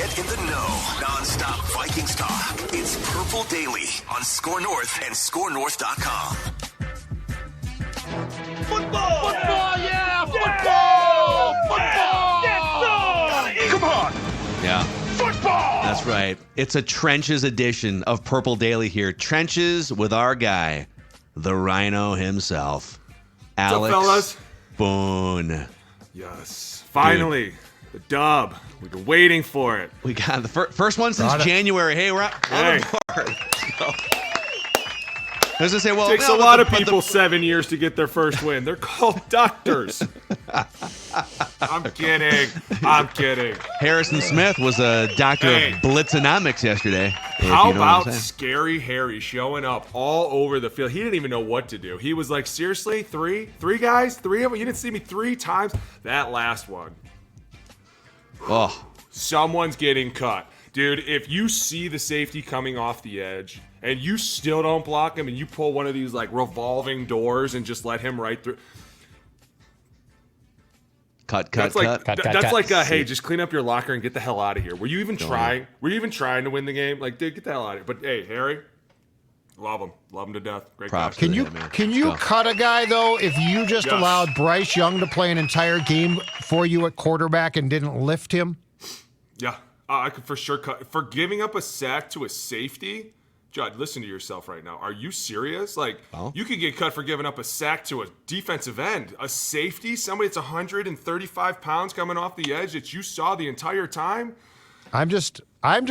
Get in the know. Non-stop Vikings talk. It's Purple Daily on Score North and ScoreNorth.com. Football! Football! Yeah! Football! Football! Come on! Yeah. Football! That's right. It's a Trenches edition of Purple Daily here. Trenches with our guy, the Rhino himself, Alex fellas? Boone. Yes. Finally, the dub. We've been waiting for it. We got the first one since January. Hey, we're on the board. Let's go. I was going to say, well, Takes a lot of people 7 years to get their first win. They're called doctors. I'm kidding. Harrison Smith was a doctor of blitzonomics yesterday. How about Scary Harry showing up all over the field? He didn't even know what to do. He was like, seriously, three guys, three of them? You didn't see me 3 times? That last one. Oh, someone's getting cut. Dude, if you see the safety coming off the edge and you still don't block him and you pull one of these like revolving doors and just let him right through. Cut. That's like, hey, just clean up your locker and get the hell out of here. Were you even trying? Were you even trying to win the game? Like, dude, get the hell out of here. But hey, Harry, love him to death. Great props. Can you cut a guy though if you just allowed Bryce Young to play an entire game for you at quarterback and didn't lift him? Yeah, I could for sure cut for giving up a sack to a safety. Judd, listen to yourself right now. Are you serious? Like, you could get cut for giving up a sack to a defensive end, a safety, somebody that's 135 pounds coming off the edge that you saw the entire time. I'm just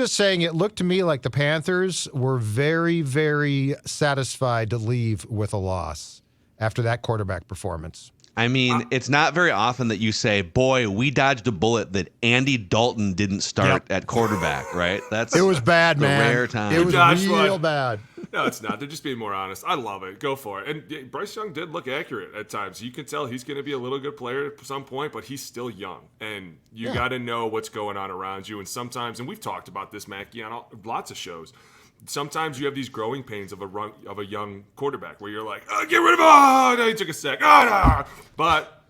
saying it looked to me like the Panthers were very, very satisfied to leave with a loss after that quarterback performance. I mean, it's not very often that you say, boy, we dodged a bullet that Andy Dalton didn't start at quarterback, right? It was bad, man. Rare time. It was real bad. No, it's not. They're just being more honest. I love it. Go for it. And Bryce Young did look accurate at times. You can tell he's going to be a little good player at some point, but he's still young. And you got to know what's going on around you. And sometimes, and we've talked about this, Mackie, on lots of shows, sometimes you have these growing pains of a young quarterback where you're like, get rid of him. Oh, no, he took a sack. Oh, no. But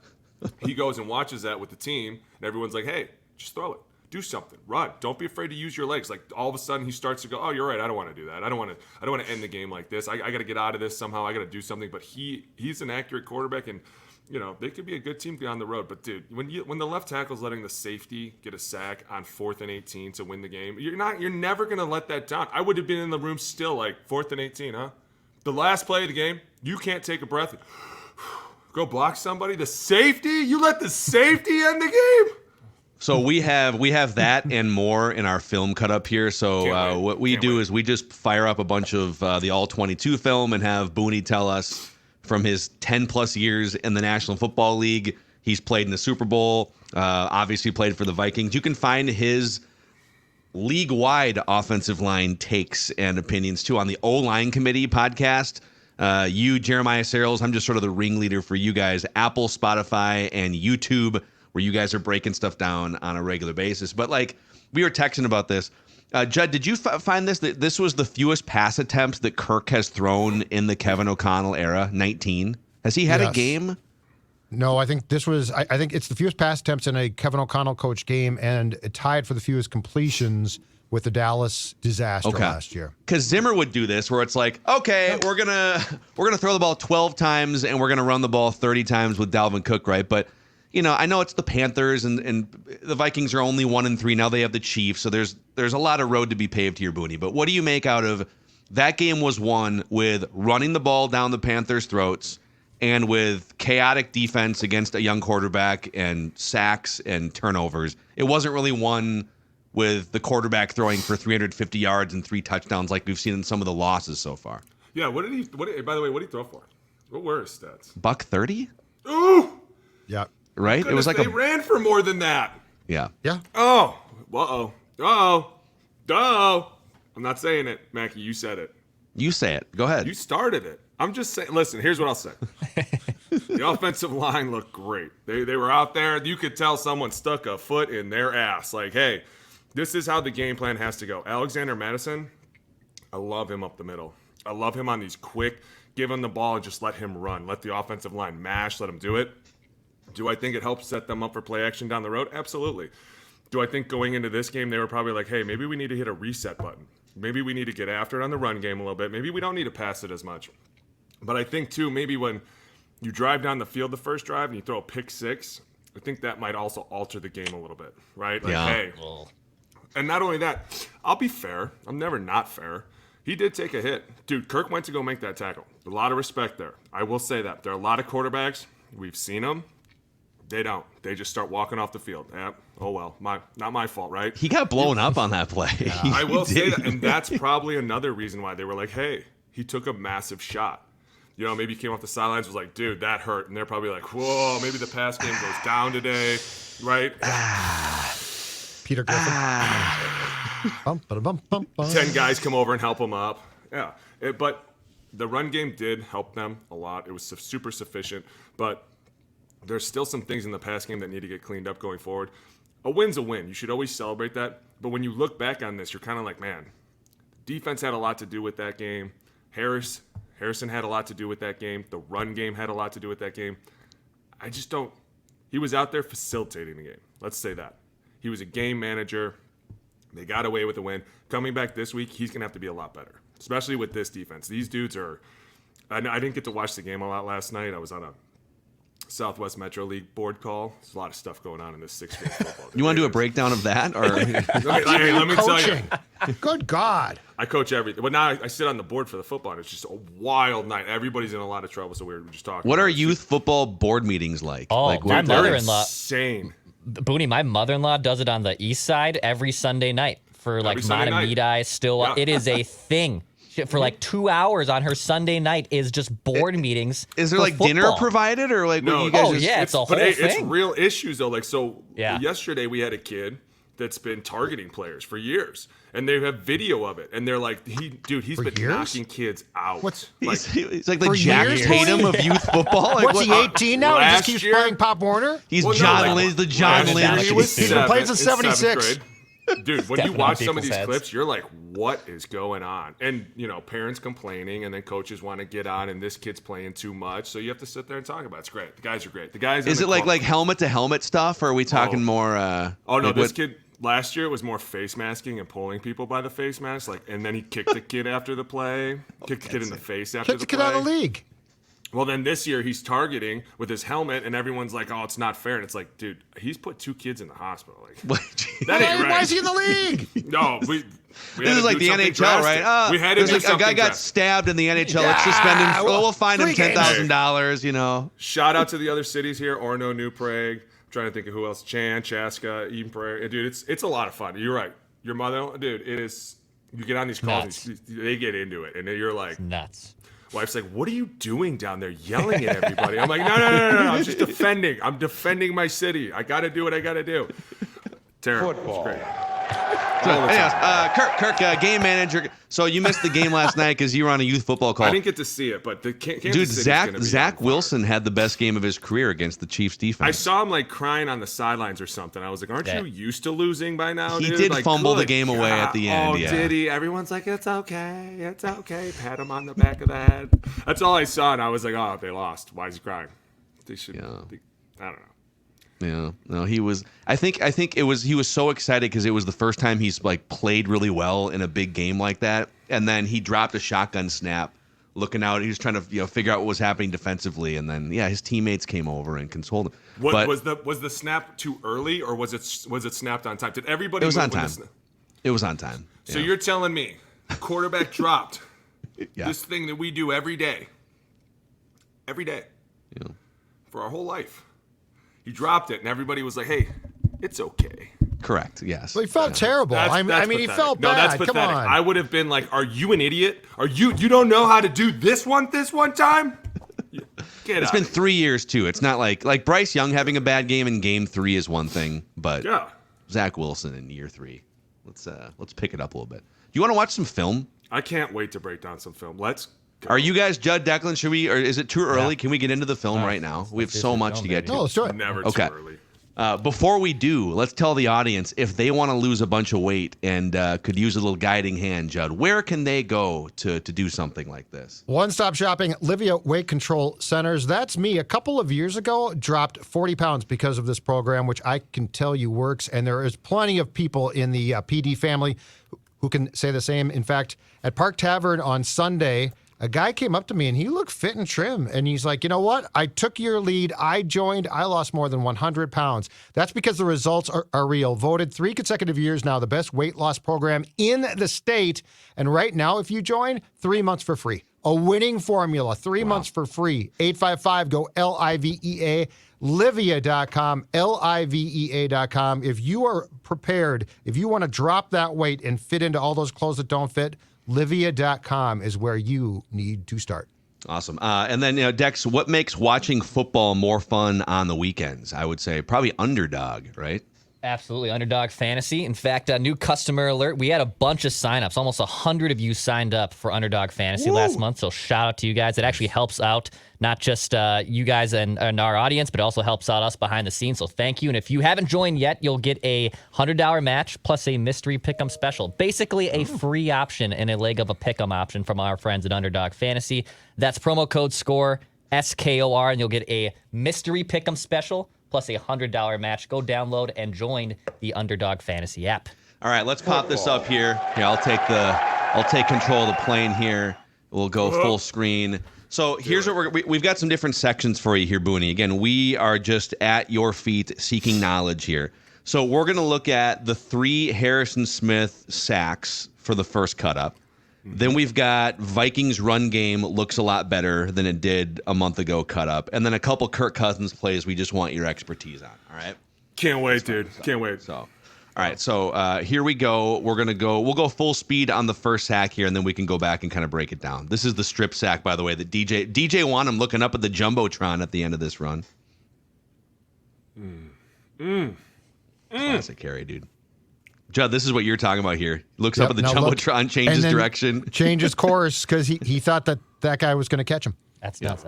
he goes and watches that with the team, and everyone's like, hey, just throw it. Do something. Run. Don't be afraid to use your legs. Like, all of a sudden, he starts to go, oh, you're right. I don't want to do that. I don't want to end the game like this. I got to get out of this somehow. I got to do something. But he's an accurate quarterback, and you know, they could be a good team down the road. But dude, when the left tackle's letting the safety get a sack on 4th and 18 to win the game, you're never gonna let that down. I would have been in the room still, like 4th and 18, huh? The last play of the game, you can't take a breath and go block somebody. The safety, you let the safety end the game. So we have that and more in our film cut up here. So what we do is we just fire up a bunch of the All 22 film and have Booney tell us from his 10-plus years in the National Football League. He's played in the Super Bowl, obviously played for the Vikings. You can find his league-wide offensive line takes and opinions, too, on the O-Line Committee podcast. You, Jeremiah Sarles, I'm just sort of the ringleader for you guys. Apple, Spotify, and YouTube, where you guys are breaking stuff down on a regular basis. But, like, we were texting about this. Judd, did you find this, that this was the fewest pass attempts that Kirk has thrown in the Kevin O'Connell era, 19? Has he had a game? No, I think this was, I think it's the fewest pass attempts in a Kevin O'Connell coach game, and it tied for the fewest completions with the Dallas disaster last year. Because Zimmer would do this, where it's like, okay, we're gonna throw the ball 12 times and we're gonna run the ball 30 times with Dalvin Cook, right? But you know, I know it's the Panthers and the Vikings are only 1-3 now. They have the Chiefs, so there's a lot of road to be paved here, Booney. But what do you make out of that game? Was won with running the ball down the Panthers' throats and with chaotic defense against a young quarterback and sacks and turnovers. It wasn't really won with the quarterback throwing for 350 yards and 3 touchdowns like we've seen in some of the losses so far. Yeah, by the way, what did he throw for? What were his stats? $130? Ooh! Yeah. Right? Goodness, it was like they ran for more than that. Yeah. Yeah. Oh. I'm not saying it, Mackie. You said it. You say it. Go ahead. You started it. I'm just saying. Listen, here's what I'll say. The offensive line looked great. They were out there. You could tell someone stuck a foot in their ass. Like, hey, this is how the game plan has to go. Alexander Madison, I love him up the middle. I love him on these quick, give him the ball and just let him run. Let the offensive line mash. Let him do it. Do I think it helps set them up for play action down the road? Absolutely. Do I think going into this game, they were probably like, hey, maybe we need to hit a reset button. Maybe we need to get after it on the run game a little bit. Maybe we don't need to pass it as much. But I think, too, maybe when you drive down the field the first drive and you throw a pick six, I think that might also alter the game a little bit, right? Like, hey. And not only that, I'll be fair. I'm never not fair. He did take a hit. Dude, Kirk went to go make that tackle. A lot of respect there. I will say that. There are a lot of quarterbacks. We've seen them. They don't. They just start walking off the field. Yeah. Oh, well. Not my fault, right? He got blown up on that play. Yeah. I will say that. And that's probably another reason why they were like, hey, he took a massive shot. You know, maybe he came off the sidelines, was like, dude, that hurt. And they're probably like, whoa, maybe the pass game goes down today, right? Peter Griffin. Bum, ba-da-bum, bum, bum. 10 guys come over and help him up. Yeah. But the run game did help them a lot. It was super sufficient. But there's still some things in the pass game that need to get cleaned up going forward. A win's a win. You should always celebrate that. But when you look back on this, you're kind of like, man, defense had a lot to do with that game. Harrison had a lot to do with that game. The run game had a lot to do with that game. I just don't. He was out there facilitating the game. Let's say that. He was a game manager. They got away with the win. Coming back this week, he's going to have to be a lot better, especially with this defense. These dudes are. I didn't get to watch the game a lot last night. I was on a Southwest Metro League board call. There's a lot of stuff going on in this 6th grade football. You want to do a breakdown of that? Or let me tell you. Good God. I coach everything. But now I sit on the board for the football, and it's just a wild night. Everybody's in a lot of trouble, so we were just talking. What are youth football board meetings like? Oh, like my mother-in-law. Insane. Booney, my mother-in-law does it on the east side every Sunday night for like Montemedi, Stillwater. Yeah. It is a thing. For like 2 hours on her Sunday night is just board meetings. Is there like football dinner provided or like? No, you guys it's a whole thing. It's real issues though. Like yesterday we had a kid that's been targeting players for years, and they have video of it, and they're like, he's been knocking kids out. He's like the Jack Tatum of youth football. Like, what's he 18 now? He just keeps playing Pop Warner. He's John Lynch. The John Lynch. He's been playing since '76. Dude, when you watch some of these clips, you're like, what is going on? And, parents complaining, and then coaches want to get on, and this kid's playing too much. So you have to sit there and talk about it. It's great. The guys are great. The guys. Is it like helmet-to-helmet stuff, or are we talking more? This kid, last year, it was more face masking and pulling people by the face mask. And then he kicked the kid after the play, kicked the kid in the face after the play. Kicked the kid out of the league. Well, then this year he's targeting with his helmet, and everyone's like, "Oh, it's not fair." And it's like, dude, he's put 2 kids in the hospital. Like, that ain't right. Why is he in the league? No, we this is like the NHL, drastic. Right? We had to do like a guy got stabbed in the NHL. Let's suspend him. We'll fine him $10,000. Shout out to the other cities here: Orono, New Prague. I'm trying to think of who else: Chan, Chaska, Eden Prairie. Dude, it's a lot of fun. You're right. Your mother, dude, it is. You get on these calls, they get into it, and you're like, it's nuts. Wife's like, what are you doing down there yelling at everybody? I'm like, no. I'm just defending. I'm defending my city. I got to do what I got to do. Terrible. Football. It's great. So, anyways, Kirk, game manager. So you missed the game last night because you were on a youth football call. I didn't get to see it, but Zach Wilson had the best game of his career against the Chiefs defense. I saw him like crying on the sidelines or something. I was like, aren't you used to losing by now, He dude? did like, fumble the game away at the end. Oh, did he? Everyone's like, it's okay. Pat him on the back of the head. That's all I saw, and I was like, oh, they lost. Why is he crying? They should. I don't know. Yeah, no, he was. I think it was. He was so excited because it was the first time he's like played really well in a big game like that. And then he dropped a shotgun snap, looking out. He was trying to figure out what was happening defensively. And then his teammates came over and consoled him. Was the snap too early or was it snapped on time? Did everybody? It was on time. It was on time. So you're telling me, quarterback dropped this thing that we do every day, for our whole life. He dropped it, and everybody was like, "Hey, it's okay." Correct. Yes. Well, he felt terrible. I mean, he felt bad. No, that's pathetic. Come on. I would have been like, "Are you an idiot? You don't know how to do this one time?" It's been 3 years too. It's not like Bryce Young having a bad game in game 3 is one thing, but Zach Wilson in year 3. Let's pick it up a little bit. Do you want to watch some film? I can't wait to break down some film. Let's go. Are you guys, Judd, Declan, or is it too early? Can we get into the film right now? We have so much to get to. No, let's do it. Never too early. Before we do, let's tell the audience if they want to lose a bunch of weight and could use a little guiding hand, Judd, where can they go to do something like this? One-stop shopping, Livia Weight Control Centers. That's me. A couple of years ago, dropped 40 pounds because of this program, which I can tell you works. And there is plenty of people in the PD family who can say the same. In fact, at Park Tavern on Sunday, a guy came up to me and he looked fit and trim. And he's like, you know what? I took your lead. I joined. I lost more than 100 pounds. That's because the results are real. Voted 3 consecutive years now the best weight loss program in the state. And right now, if you join, 3 months for free. A winning formula, 3 months for free. 855-GO-LIVEA. Livia.com, LIVEA.com. If you are prepared, if you want to drop that weight and fit into all those clothes that don't fit, Livia.com is where you need to start. Awesome. And then, Dex, what makes watching football more fun on the weekends? I would say probably Underdog, right? Absolutely. Underdog Fantasy. In fact, a new customer alert. We had a bunch of signups. Almost 100 of you signed up for Underdog Fantasy last month. So shout out to you guys. It actually helps out not just you guys and our audience, but it also helps out us behind the scenes. So thank you. And if you haven't joined yet, you'll get a $100 match plus a mystery pick'em special. Basically a free option and a leg of a pick'em option from our friends at Underdog Fantasy. That's promo code SCORE, SKOR, and you'll get a mystery pick'em special plus a $100 match. Go download and join the Underdog Fantasy app. All right, let's pop this up here. Here, I'll take control of the plane here. We'll go full screen. So here's what we've got some different sections for you here, Booney. Again, we are just at your feet seeking knowledge here. So we're going to look at the 3 Harrison Smith sacks for the first cut up. Then we've got Vikings run game looks a lot better than it did a month ago cut up. And then a couple Kirk Cousins plays we just want your expertise on. All right? Can't wait, dude. Can't wait. So, all right. So here we go. We'll go full speed on the first sack here, and then we can go back and kind of break it down. This is the strip sack, by the way, that DJ Wanham looking up at the Jumbotron at the end of this run. Classic carry, dude. Judd, this is what you're talking about here. Looks up at the Jumbotron, changes direction. Changes course because he thought that guy was going to catch him. That's nuts.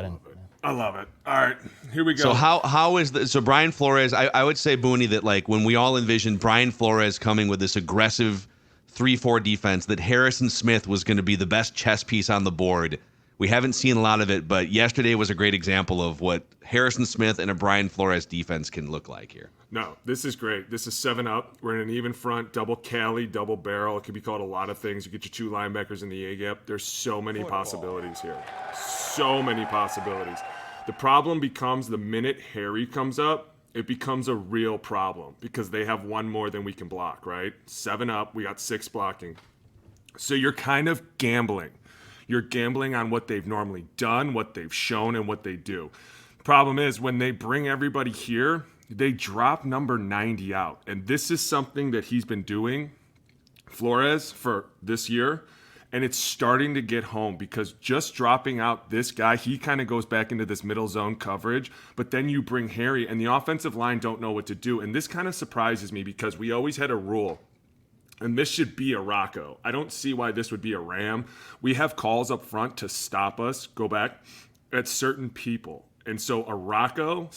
I love it. All right, here we go. So how is the Brian Flores? I would say, Booney, that like when we all envisioned Brian Flores coming with this aggressive 3-4 defense, that Harrison Smith was going to be the best chess piece on the board. We haven't seen a lot of it, but yesterday was a great example of what Harrison Smith and a Brian Flores defense can look like here. No, this is great. This is 7-up. We're in an even front, double Cali, double barrel. It could be called a lot of things. You get your 2 linebackers in the A-gap. There's so many possibilities here. So many possibilities. The problem becomes the minute Harry comes up, it becomes a real problem because they have 1 more than we can block, right? 7-up, we got 6 blocking. So you're kind of gambling. You're gambling on what they've normally done, what they've shown, and what they do. Problem is, when they bring everybody here, they drop number 90 out. And this is something that he's been doing, Flores, for this year. And it's starting to get home because just dropping out this guy, he kind of goes back into this middle zone coverage. But then you bring Harry, and the offensive line don't know what to do. And this kind of surprises me because we always had a rule. And this should be a Rocco. I don't see why this would be a Ram. We have calls up front to stop us, go back, at certain people. And so a Rocco,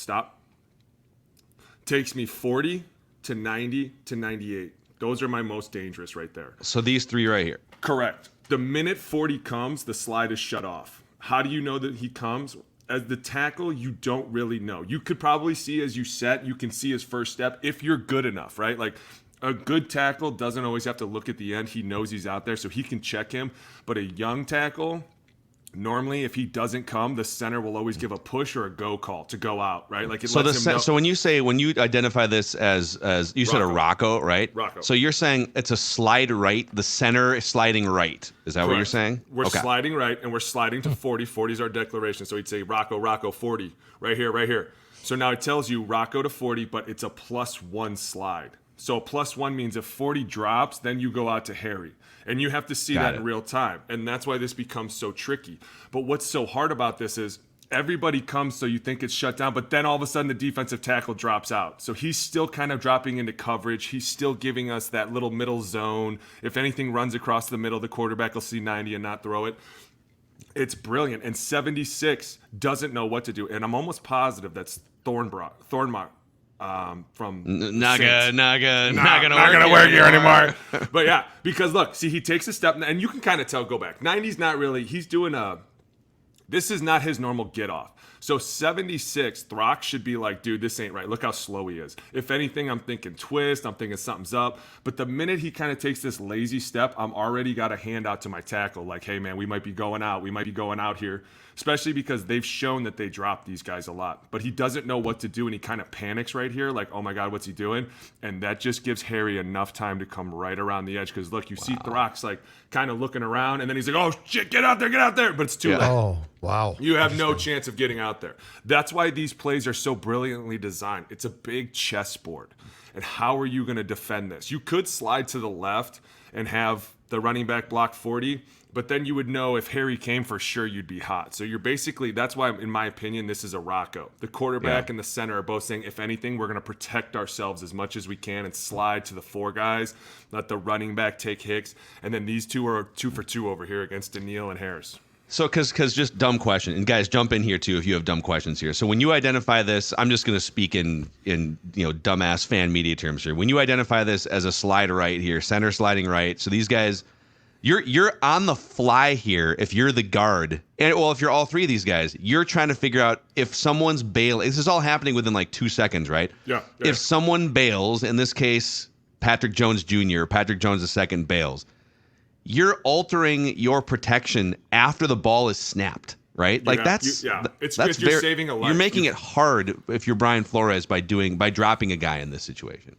takes me 40 to 90 to 98. Those are my most dangerous right there. So these 3 right here. Correct. The minute 40 comes, the slide is shut off. How do you know that he comes? As the tackle, you don't really know. You could probably see as you set, you can see his first step if you're good enough, right? Like a good tackle doesn't always have to look at the end. He knows he's out there, so he can check him. But a young tackle, normally, if he doesn't come, the center will always give a push or a go call to go out, right? Like it lets him know. So when you identify this as you said a Rocco, right? Rocco. So you're saying it's a slide right, the center is sliding right. Is that what you're saying? We're sliding right, and we're sliding to 40. 40 is our declaration. So he'd say Rocco, 40, right here. So now it tells you Rocco to 40, but it's a +1 slide. So a +1 means if 40 drops, then you go out to Harry. And you have to see that in real time. And that's why this becomes so tricky. But what's so hard about this is everybody comes so you think it's shut down, but then all of a sudden the defensive tackle drops out. So he's still kind of dropping into coverage. He's still giving us that little middle zone. If anything runs across the middle, the quarterback will see 90 and not throw it. It's brilliant. And 76 doesn't know what to do. And I'm almost positive that's Thornbrock. from not gonna work here anymore. But yeah, because look, see, he takes a step, and you can kind of tell. Go back. 90's not really. He's doing this is not his normal get off. So 76, Throck should be like, dude, this ain't right. Look how slow he is. If anything, I'm thinking twist. I'm thinking something's up. But the minute he kind of takes this lazy step, I'm already got a hand out to my tackle. Like, hey, man, we might be going out. We might be going out here. Especially because they've shown that they drop these guys a lot. But he doesn't know what to do, and he kind of panics right here. Like, oh, my God, what's he doing? And that just gives Harry enough time to come right around the edge. Because, look, you see Throck's, like, kind of looking around. And then he's like, oh, shit, get out there. But it's too late. Oh, wow. You have no chance of getting out there. That's why these plays are so brilliantly designed. It's a big chessboard. And how are you going to defend this? You could slide to the left and have the running back block 40, but then you would know if Harry came for sure, you'd be hot. So you're basically, that's why, in my opinion, this is a Rocco. The quarterback and the center are both saying, if anything, we're going to protect ourselves as much as we can and slide to the 4 guys, let the running back take Hicks, and then these 2 are 2 for 2 over here against Daniil and Harris. So, because just dumb question, and guys, jump in here too if you have dumb questions here. So when you identify this, I'm just going to speak in dumbass fan media terms here. When you identify this as a slide right here, center sliding right, so these guys, you're on the fly here. If you're the guard, and well, if you're all 3 of these guys, you're trying to figure out if someone's bailing. This is all happening within like 2 seconds, right? Yeah. If someone bails, in this case, Patrick Jones Jr. or Patrick Jones II bails, you're altering your protection after the ball is snapped, right? Like that's you're saving a life. You're making it hard if you're Brian Flores by dropping a guy in this situation.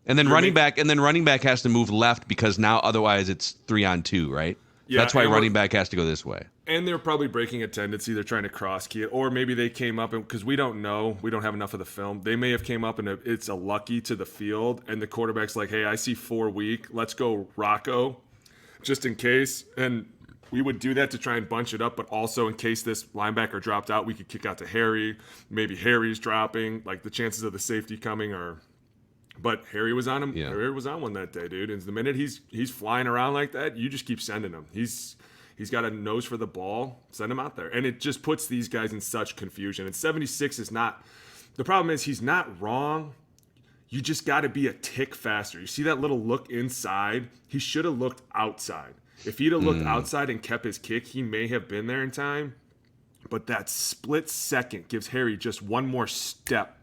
And then running back has to move left because now otherwise it's 3-on-2, right? Yeah, that's why running back has to go this way. And they're probably breaking a tendency. They're trying to cross key it, or maybe they came up and because we don't know, we don't have enough of the film. They may have came up and it's a lucky to the field, and the quarterback's like, "Hey, I see 4 weak. Let's go Rocco." Just in case, and we would do that to try and bunch it up, but also in case this linebacker dropped out, we could kick out to Harry. Maybe Harry's dropping. Like the chances of the safety coming are, but Harry was on him. Yeah. Harry was on one that day, dude. And the minute he's flying around like that, you just keep sending him. He's got a nose for the ball. Send him out there, and it just puts these guys in such confusion. And 76 is not. The problem is he's not wrong. You just got to be a tick faster. You see that little look inside? He should have looked outside. If he'd have looked outside and kept his kick, he may have been there in time. But that split second gives Harry just one more step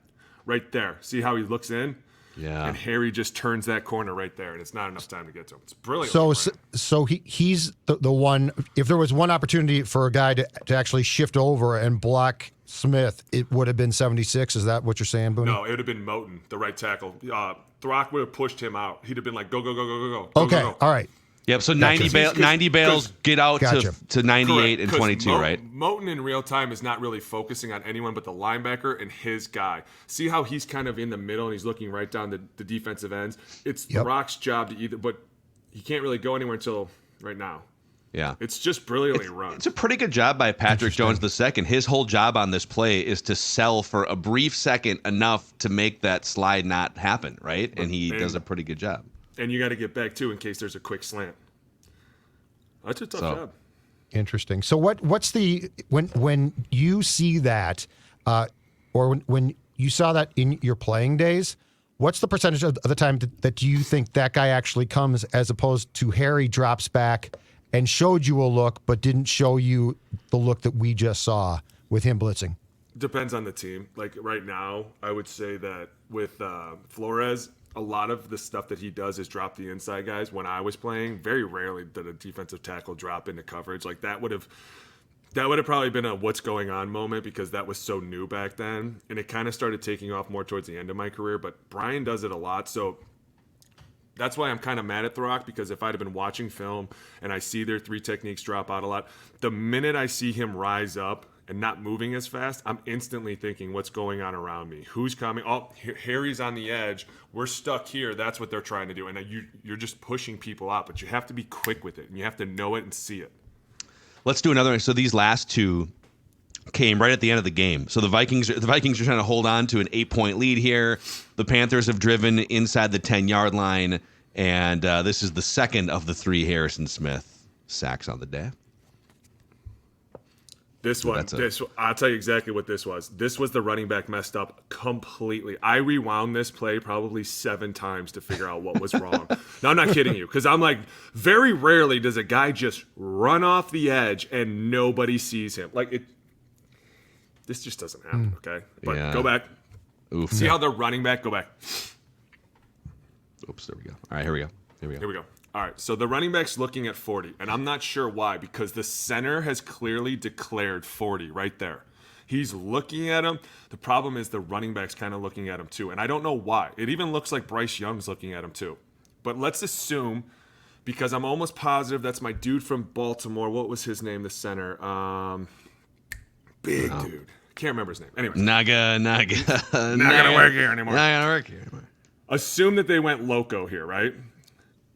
right there. See how he looks in? Yeah. And Harry just turns that corner right there, and it's not enough time to get to him. It's brilliant. So he's the one. If there was one opportunity for a guy to actually shift over and block Smith, it would have been 76. Is that what you're saying, Booney? No, it would have been Moten, the right tackle. Throck would have pushed him out. He'd have been like, go. Okay, go. All right. Yep, so 90 bails get out to 98 and 22, right? Moten in real time is not really focusing on anyone but the linebacker and his guy. See how he's kind of in the middle and he's looking right down the defensive ends? It's Throck's job to either, but he can't really go anywhere until right now. Yeah. It's just brilliantly run. It's a pretty good job by Patrick Jones II. His whole job on this play is to sell for a brief second enough to make that slide not happen, right? And he does a pretty good job. And you got to get back, too, in case there's a quick slant. That's a tough job. Interesting. So what's the when you see that, or when you saw that in your playing days, what's the percentage of the time that you think that guy actually comes as opposed to Harry drops back and showed you a look but didn't show you the look that we just saw with him blitzing? Depends on the team. Like right now, I would say that with Flores, a lot of the stuff that he does is drop the inside guys. When I was playing, very rarely did a defensive tackle drop into coverage. Like that would have probably been a what's going on moment because that was so new back then. And it kind of started taking off more towards the end of my career. But Brian does it a lot. So that's why I'm kind of mad at Throck, because if I'd have been watching film and I see their 3 techniques drop out a lot, the minute I see him rise up and not moving as fast, I'm instantly thinking, what's going on around me? Who's coming? Oh, Harry's on the edge. We're stuck here. That's what they're trying to do. And you're just pushing people out, but you have to be quick with it, and you have to know it and see it. Let's do another one. So these last 2 came right at the end of the game. So the Vikings are trying to hold on to an 8-point lead here. The Panthers have driven inside the 10-yard line, and this is the second of the 3 Harrison Smith sacks on the day. I'll tell you exactly what this was. This was the running back messed up completely. I rewound this play probably 7 times to figure out what was wrong. No, I'm not kidding you, because I'm like, very rarely does a guy just run off the edge and nobody sees him. Like, this just doesn't happen, okay? But go back. Oof. See how the running back, go back. Oops, there we go. All right, here we go. Here we go. All right, so the running back's looking at 40, and I'm not sure why, because the center has clearly declared 40 right there. He's looking at him. The problem is the running back's kind of looking at him too, and I don't know why. It even looks like Bryce Young's looking at him too. But let's assume, because I'm almost positive that's my dude from Baltimore. What was his name, the center? Big dude. Can't remember his name. Anyway. Naga. Not going to work here anymore. Not going to work here anymore. Assume that they went loco here, right?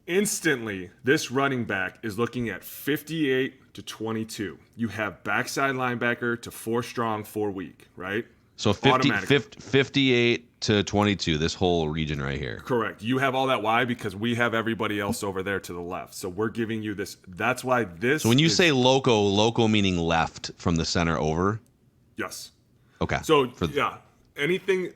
Instantly, this running back is looking at 58 to 22. You have backside linebacker to 4 strong, 4 weak, right? So 58 to 22, this whole region right here. Correct. You have all that. Why? Because we have everybody else over there to the left. So we're giving you this. That's why this. So when you say loco meaning left from the center over? Yes. Okay. So, anything.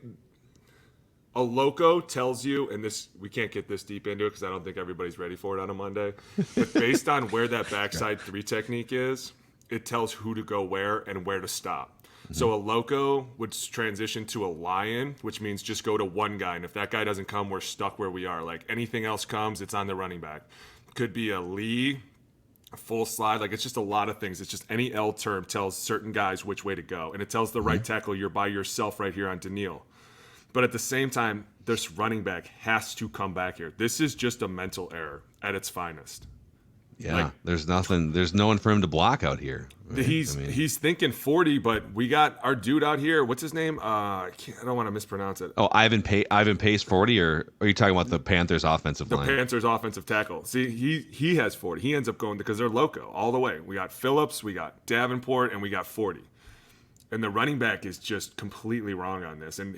A loco tells you, and this, we can't get this deep into it because I don't think everybody's ready for it on a Monday, but based on where that backside 3 technique is, it tells who to go where and where to stop. So a loco would transition to a lion, which means just go to one guy, and if that guy doesn't come, we're stuck where we are. Like, anything else comes, it's on the running back. Could be a Lee, a full slide, like, it's just a lot of things. It's just any L term tells certain guys which way to go, and it tells the right tackle you're by yourself right here on Daniil. But at the same time, this running back has to come back here. This is just a mental error at its finest. Yeah, there's no one for him to block out here. Right? He's thinking 40, but we got our dude out here. What's his name? I don't want to mispronounce it. Oh, Ivan Pace 40, or are you talking about the Panthers offensive line? The Panthers offensive tackle. See, he has 40. He ends up going because they're loco all the way. We got Phillips, we got Davenport, and we got 40. And the running back is just completely wrong on this. And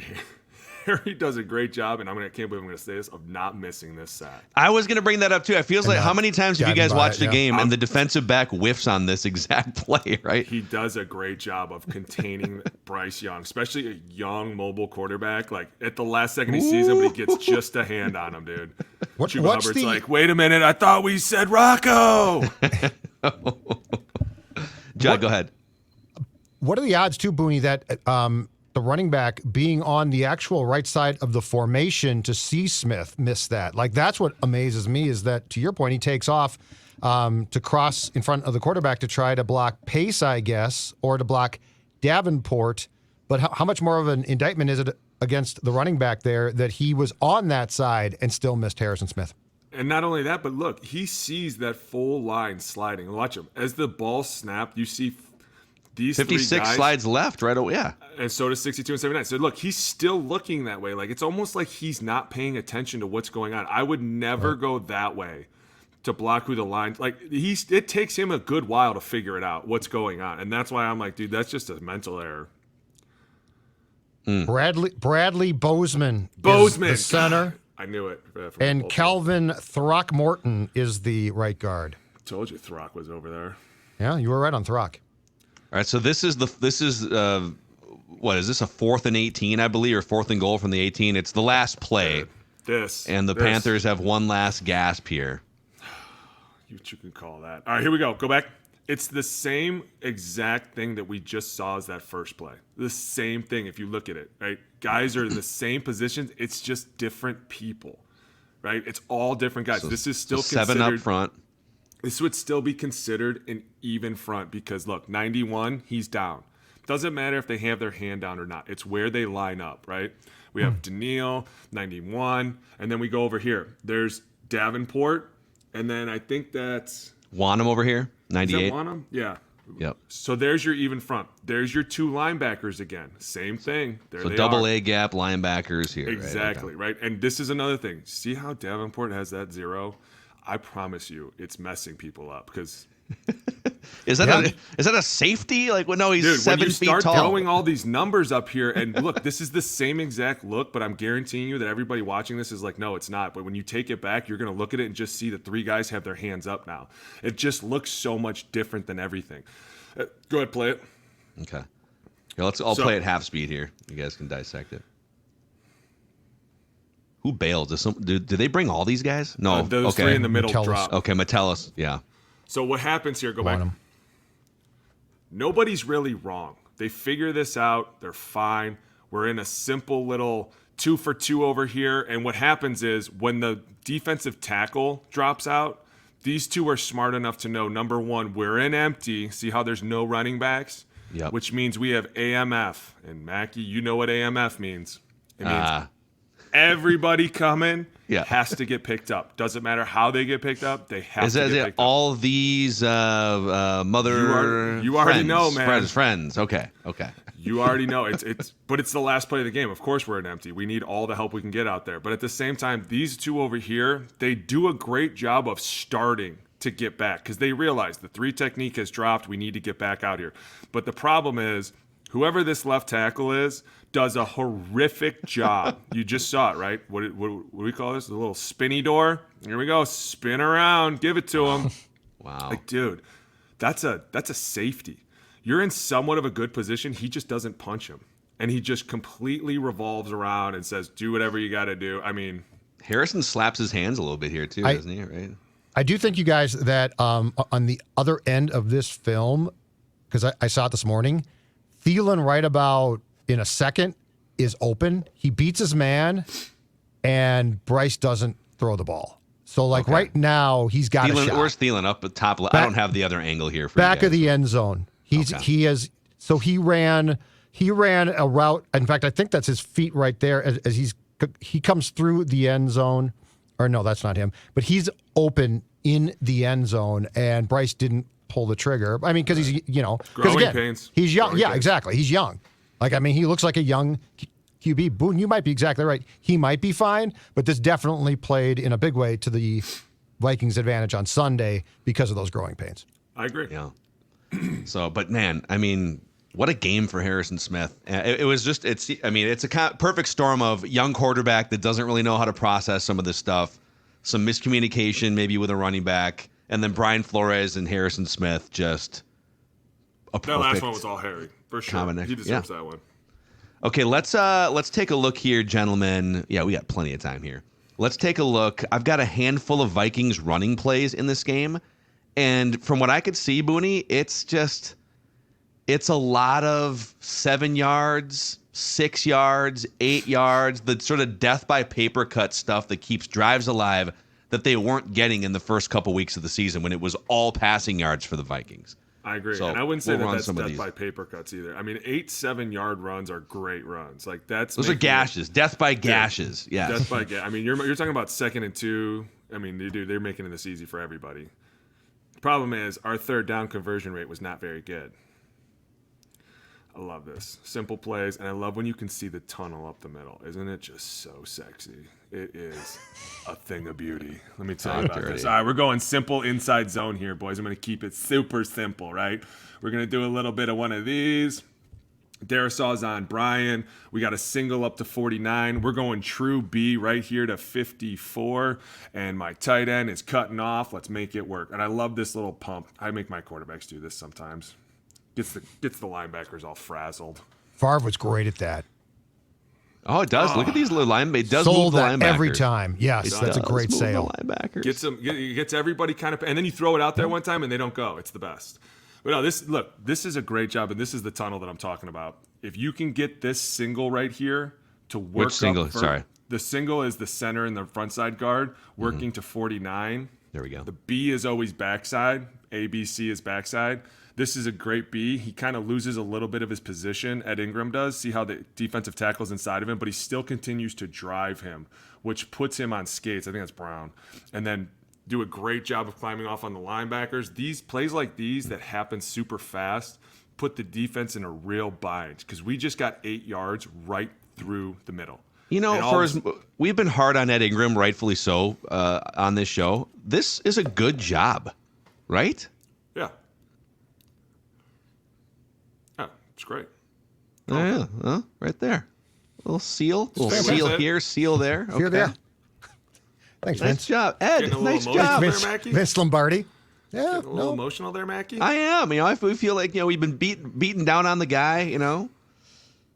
Harry does a great job, and can't believe I'm going to say this, of not missing this sack. I was going to bring that up, too. It feels like, how many times have you guys watched a game and the defensive back whiffs on this exact play, right? He does a great job of containing Bryce Young, especially a young, mobile quarterback. Like, at the last second he sees him, but he gets just a hand on him, dude. Chuba Hubbard's like, wait a minute, I thought we said Rocco. Judd, go ahead. What are the odds, too, Booney, that the running back being on the actual right side of the formation to see Smith miss that? Like, that's what amazes me, is that, to your point, he takes off to cross in front of the quarterback to try to block Pace, I guess, or to block Davenport. But how much more of an indictment is it against the running back there that he was on that side and still missed Harrison Smith? And not only that, but look, he sees that full line sliding. Watch him. As the ball snapped, you see these 56 guys, slides left right away. Yeah. And so does 62 and 79. So look, he's still looking that way. Like, it's almost like he's not paying attention to what's going on. I would never go that way to block who the line. Like, it takes him a good while to figure it out what's going on. And that's why I'm like, dude, that's just a mental error. Bradley Bozeman is the center. I knew it. And Calvin Throckmorton is the right guard. Told you Throck was over there. Yeah, you were right on Throck. All right, so this is what is this, a 4th and 18, I believe, or 4th and goal from the 18? It's the last play. And the Panthers have one last gasp here. You can call that. All right, here we go. Go back. It's the same exact thing that we just saw as that first play. The same thing if you look at it, right? Guys are in the same positions. It's just different people, right? It's all different guys. This is still considered 7 up front. This would still be considered an even front because, look, 91, he's down. Doesn't matter if they have their hand down or not. It's where they line up, right? We have Daniil, 91, and then we go over here. There's Davenport, and then I think that's Wanham over here, 98. Is that Wanham? Yeah. Yep. So there's your even front. There's your 2 linebackers again. Same thing. There so they double are. A gap linebackers here. Exactly, right? And this is another thing. See how Davenport has that 0? I promise you, it's messing people up because is that a safety? Like, well, no, he's 7 feet tall. When you start throwing all these numbers up here, and look, this is the same exact look, but I'm guaranteeing you that everybody watching this is like, no, it's not. But when you take it back, you're going to look at it and just see the 3 guys have their hands up now. It just looks so much different than everything. Go ahead, play it. Okay. Here, I'll play at half speed here. You guys can dissect it. Who bailed? Do they bring all these guys? No. Those okay. three in the middle Metellus. drop. Okay, Metellus. Yeah. So what happens here? Go back. him. Nobody's really wrong. They figure this out. They're fine. We're in a simple little 2-for-2 over here. And what happens is when the defensive tackle drops out, these two are smart enough to know, number one, we're in empty. See how there's no running backs? Yep. Which means we have AMF. And Mackie, you know what AMF means. It means everybody coming has to get picked up. Doesn't matter how they get picked up. They have to get picked up. All these mother you already know, man. Friends. Okay. You already know. But it's the last play of the game. Of course we're in empty. We need all the help we can get out there. But at the same time, these two over here, they do a great job of starting to get back because they realize the 3 technique has dropped. We need to get back out here. But the problem is, whoever this left tackle is does a horrific job. You just saw it, right? What do we call this? The little spinny door. Here we go. Spin around. Give it to him. Wow. Like, dude, that's a safety. You're in somewhat of a good position. He just doesn't punch him. And he just completely revolves around and says, do whatever you got to do. I mean, Harrison slaps his hands a little bit here too, doesn't he? Right. I do think you guys that on the other end of this film, because I saw it this morning, Thielen right about in a second is open. He beats his man, and Bryce doesn't throw the ball. So, right now, he's got a shot. Where's Thielen? Up at top? I don't have the other angle here. For back of the end zone. He ran a route. In fact, I think that's his feet right there as he comes through the end zone. Or no, that's not him. But he's open in the end zone, and Bryce didn't pull the trigger. I mean, because he's, growing pains. He's young. Growing pains. Exactly. He's young. He looks like a young QB. Boone, you might be exactly right. He might be fine, but this definitely played in a big way to the Vikings' advantage on Sunday because of those growing pains. I agree. Yeah. So, but man, I mean, what a game for Harrison Smith. It's a perfect storm of young quarterback that doesn't really know how to process some of this stuff, some miscommunication maybe with a running back, and then Brian Flores and Harrison Smith just a perfect. That last one was all Harry, for sure. He deserves that one. Okay, let's take a look here, gentlemen. Yeah, we got plenty of time here. Let's take a look. I've got a handful of Vikings running plays in this game, and from what I could see, Booney, it's a lot of 7 yards, 6 yards, 8 yards, the sort of death by paper cut stuff that keeps drives alive that they weren't getting in the first couple weeks of the season when it was all passing yards for the Vikings. I agree. So and I wouldn't say that's death by paper cuts either. I mean, 8 7-yard runs are great runs. Those are gashes. Death by gashes. Yeah. Death by gashes. I mean, you're talking about 2nd and 2. I mean, they're making this easy for everybody. The problem is our 3rd down conversion rate was not very good. I love this. Simple plays, and I love when you can see the tunnel up the middle. Isn't it just so sexy? It is a thing of beauty. Let me tell you about this. All right, we're going simple inside zone here, boys. I'm going to keep it super simple, right? We're going to do a little bit of one of these. Darisaw's on Brian. We got a single up to 49. We're going true B right here to 54. And my tight end is cutting off. Let's make it work. And I love this little pump. I make my quarterbacks do this sometimes. Gets the linebackers all frazzled. Favre was great at that. Oh, it does. Look at these little linebackers. It does sold move the that linebackers every time. Yes, that's a great sale. Gets everybody kind of, and then you throw it out there one time and they don't go. It's the best. But no, this is a great job, and this is the tunnel that I'm talking about. If you can get this single right here to work. Which single? Sorry. The single is the center and the front side guard working to 49. There we go. The B is always backside. A, B, C is backside. This is a great B. He kind of loses a little bit of his position. Ed Ingram does. See how the defensive tackle's inside of him, but he still continues to drive him, which puts him on skates. I think that's Brown. And then do a great job of climbing off on the linebackers. These plays like these that happen super fast put the defense in a real bind because we just got 8 yards right through the middle. We've been hard on Ed Ingram, rightfully so, on this show. This is a good job, right? Yeah. Yeah, it's great. Yeah, right there. A little seal here, seal there. Okay. Here they are. Thanks, Vince. Nice job, Ed. Nice job, Vince Lombardi. Yeah, Getting a little emotional there, Mackie? I am. I feel like we've been beaten down on the guy. All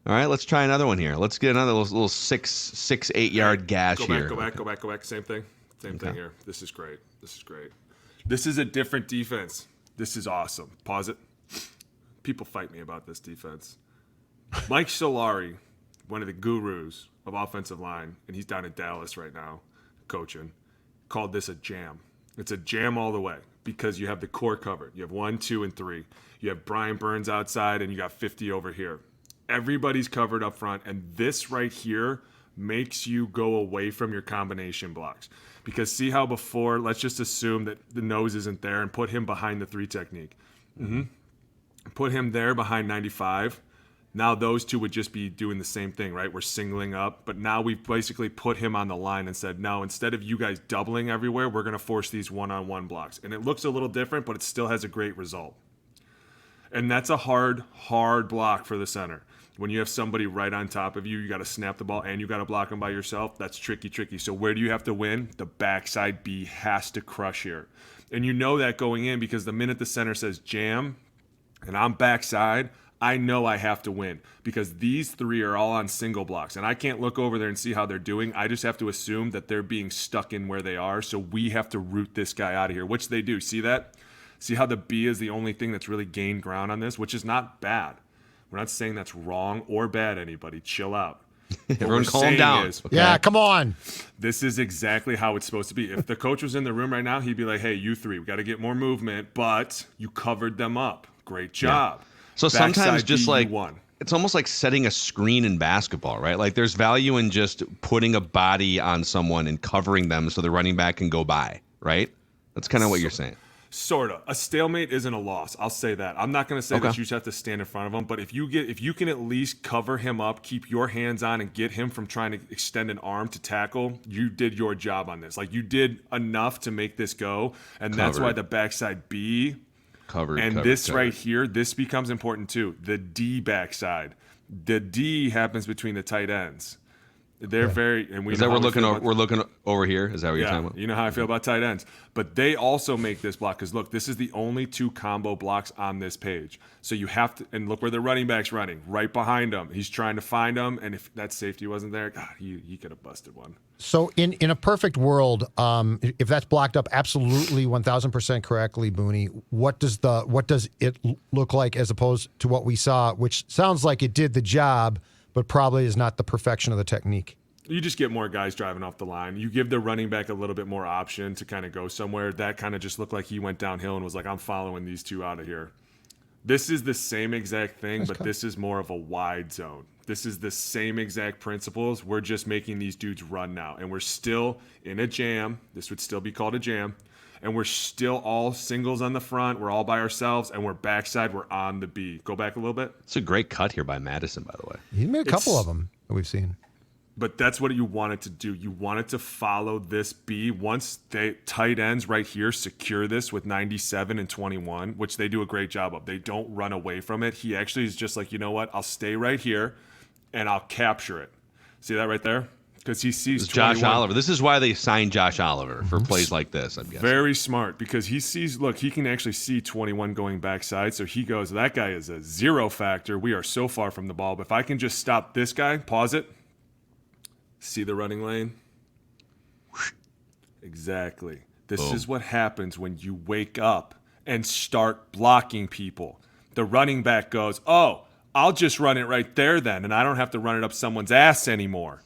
right, let's try another one here. Let's get another little 8 yard gash here. Go back. Same thing here. This is great. This is a different defense. This is awesome. Pause it. People fight me about this defense. Mike Solari, one of the gurus of offensive line, and he's down in Dallas right now coaching, called this a jam. It's a jam all the way because you have the core covered. You have 1, 2, and 3. You have Brian Burns outside, and you got 50 over here. Everybody's covered up front, and this right here makes you go away from your combination blocks. Because see how before, let's just assume that the nose isn't there and put him behind the 3 technique. Put him there behind 95. Now those two would just be doing the same thing, right? We're singling up, but now we've basically put him on the line and said, no, instead of you guys doubling everywhere, we're going to force these one-on-one blocks. And it looks a little different, but it still has a great result. And that's a hard block for the center. When you have somebody right on top of you, you got to snap the ball and you got to block them by yourself. That's tricky. So where do you have to win? The backside B has to crush here. And you know that going in because the minute the center says jam and I'm backside, I know I have to win because these 3 are all on single blocks. And I can't look over there and see how they're doing. I just have to assume that they're being stuck in where they are. So we have to root this guy out of here, which they do. See that? See how the B is the only thing that's really gained ground on this, which is not bad. We're not saying that's wrong or bad, anybody. Chill out. Everyone calm down. Okay. Yeah, come on. This is exactly how it's supposed to be. If the coach was in the room right now, he'd be like, hey, you 3, we got to get more movement, but you covered them up. Great job. Yeah. So Backside sometimes just B, like won. it's almost like setting a screen in basketball, right? Like there's value in just putting a body on someone and covering them so the running back can go by, right? That's kind of what you're saying. Sort of. A stalemate isn't a loss. I'll say that. I'm not going to say that you just have to stand in front of him, but if you can at least cover him up, keep your hands on, and get him from trying to extend an arm to tackle, you did your job on this. Like you did enough to make this go, and that's why the backside B covered. Right here, this becomes important too. The D backside. The D happens between the tight ends. They're very, and we. Is that we're looking over here? Is that what you're talking about? You know how I feel about tight ends, but they also make this block because look, this is the only 2 combo blocks on this page. So you have to, and look where the running back's running, right behind him. He's trying to find him, and if that safety wasn't there, God, he could have busted one. So in a perfect world, if that's blocked up absolutely 1,000% correctly, Booney, what does it look like as opposed to what we saw, which sounds like it did the job, but probably is not the perfection of the technique? You just get more guys driving off the line. You give the running back a little bit more option to kind of go somewhere. That kind of just looked like he went downhill and was like, I'm following these 2 out of here. This is the same exact thing, but this is more of a wide zone. This is the same exact principles. We're just making these dudes run now. And we're still in a jam. This would still be called a jam. And we're still all singles on the front. We're all by ourselves. And we're backside. We're on the B. Go back a little bit. It's a great cut here by Madison, by the way. He made a couple of them that we've seen. But that's what you want it to do. You want it to follow this B. Once they tight ends right here secure this with 97 and 21, which they do a great job of. They don't run away from it. He actually is just like, you know what? I'll stay right here, and I'll capture it. See that right there? Because he sees Josh Oliver. This is why they signed Josh Oliver for plays like this, I'm guessing. Very smart because he sees, look, he can actually see 21 going backside. So he goes, that guy is a 0 factor. We are so far from the ball. But if I can just stop this guy, pause it, see the running lane? Exactly. This is what happens when you wake up and start blocking people. The running back goes, oh, I'll just run it right there then, and I don't have to run it up someone's ass anymore.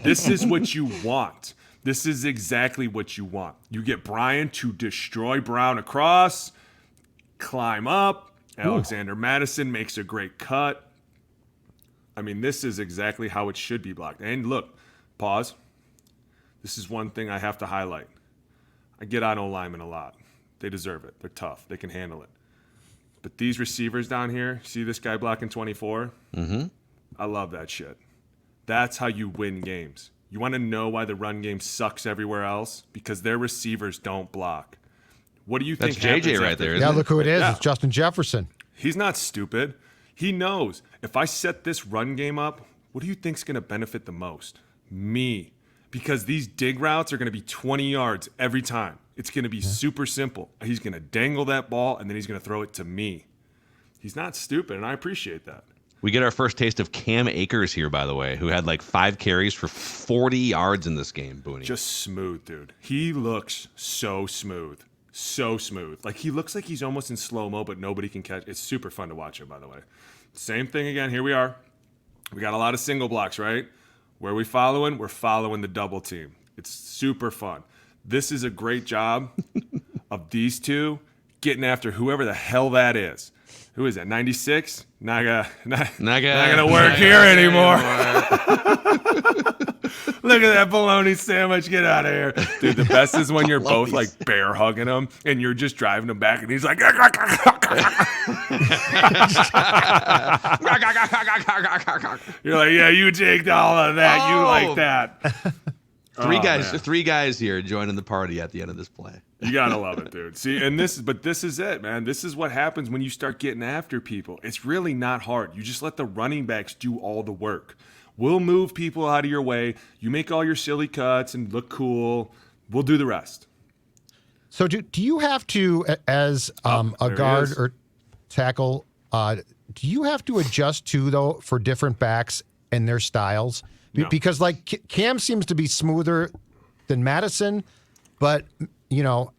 This is what you want. This is exactly what you want. You get Brian to destroy Brown across, climb up. Alexander Madison makes a great cut. I mean, this is exactly how it should be blocked. And look, pause. This is one thing I have to highlight. I get on O-linemen a lot. They deserve it. They're tough. They can handle it. But these receivers down here, see this guy blocking 24? Mm-hmm. I love that shit. That's how you win games. You want to know why the run game sucks everywhere else? Because their receivers don't block. What do you think happens? That's JJ right there, isn't Yeah, it? look who it is. Yeah. It's Justin Jefferson. He's not stupid. He knows if I set this run game up, what do you think's going to benefit the most? Me. Because these dig routes are going to be 20 yards every time. It's going to be super simple. He's going to dangle that ball, and then he's going to throw it to me. He's not stupid, and I appreciate that. We get our first taste of Cam Akers here, by the way, who had like 5 carries for 40 yards in this game, Booney. Just smooth, dude. He looks so smooth. So smooth. Like, he looks like he's almost in slow-mo, but nobody can catch. It's super fun to watch him, by the way. Same thing again. Here we are. We got a lot of single blocks, right? Where are we following? We're following the double team. It's super fun. This is a great job of these two getting after whoever the hell that is. Who is that? 96? Not gonna work here anymore. Look at that bologna sandwich. Get out of here. Dude, the best is when you're both like bear hugging him and you're just driving him back and he's like, you're like, yeah, you take all of that. You like that. Three guys here joining the party at the end of this play. You gotta love it, dude. See, and this is it, man. This is what happens when you start getting after people. It's really not hard. You just let the running backs do all the work. We'll move people out of your way. You make all your silly cuts and look cool. We'll do the rest. So do you have to, as a guard or tackle, do you have to adjust too, though, for different backs and their styles? No. Because, like, Cam seems to be smoother than Madison, but, you know,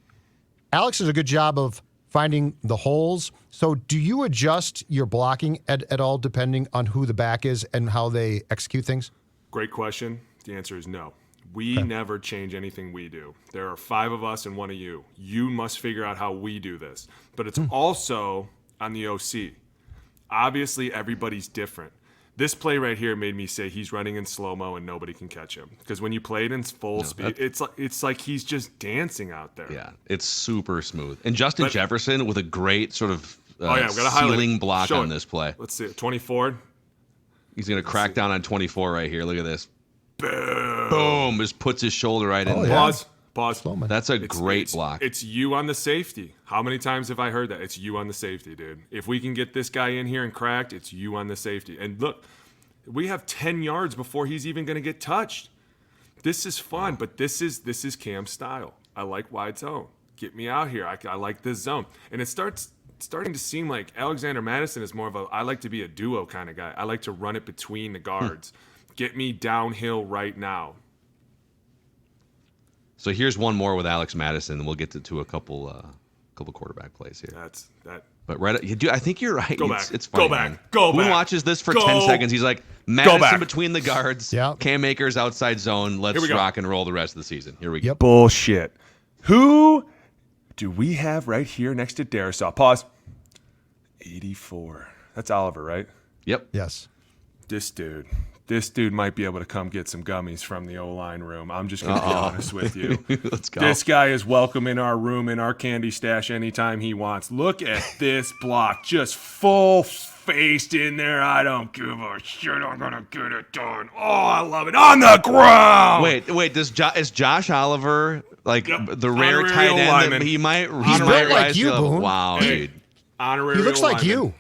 Alex does a good job of finding the holes. So do you adjust your blocking at all depending on who the back is and how they execute things? Great question. The answer is no. We never change anything we do. There are 5 of us and 1 of you. You must figure out how we do this. But it's also on the OC. Obviously, everybody's different. This play right here made me say he's running in slow-mo and nobody can catch him. Because when you play it in full speed, it's like he's just dancing out there. Yeah, it's super smooth. And Justin Jefferson with a great sort of ceiling block on this play. Let's see it. 24. He's going to crack down on 24 right here. Look at this. Boom. Just puts his shoulder right in there. Pause. That's a great block. It's you on the safety. How many times have I heard that? It's you on the safety, dude. If we can get this guy in here and cracked, it's you on the safety. And look, we have 10 yards before he's even going to get touched. This is fun, but this is Cam's style. I like wide zone. Get me out here. I like this zone. And it's starting to seem like Alexander Madison is more of I like to be a duo kind of guy. I like to run it between the guards. Get me downhill right now. So here's one more with Alex Madison, and we'll get to a couple quarterback plays here. That's that. But I think you're right. Go back. It's funny, Go back. Man. Go Boone back. watches this for 10 seconds. He's like, Madison between the guards. Yep. Cam Akers outside zone. Let's rock and roll the rest of the season. Here we go. Bullshit. Who do we have right here next to Darisaw? Pause. 84. That's Oliver, right? Yep. Yes. This dude might be able to come get some gummies from the O-line room. I'm just going to be honest with you. Let's go. This guy is welcome in our room, in our candy stash anytime he wants. Look at this block. Just full-faced in there. I don't give a shit. I'm going to get it done. Oh, I love it. On the ground. Wait. Is Josh Oliver like the rare Honorary tight end lineman. that he might He's built like rise you, to? Boone. Wow, Hey, dude. honorary He looks like lineman.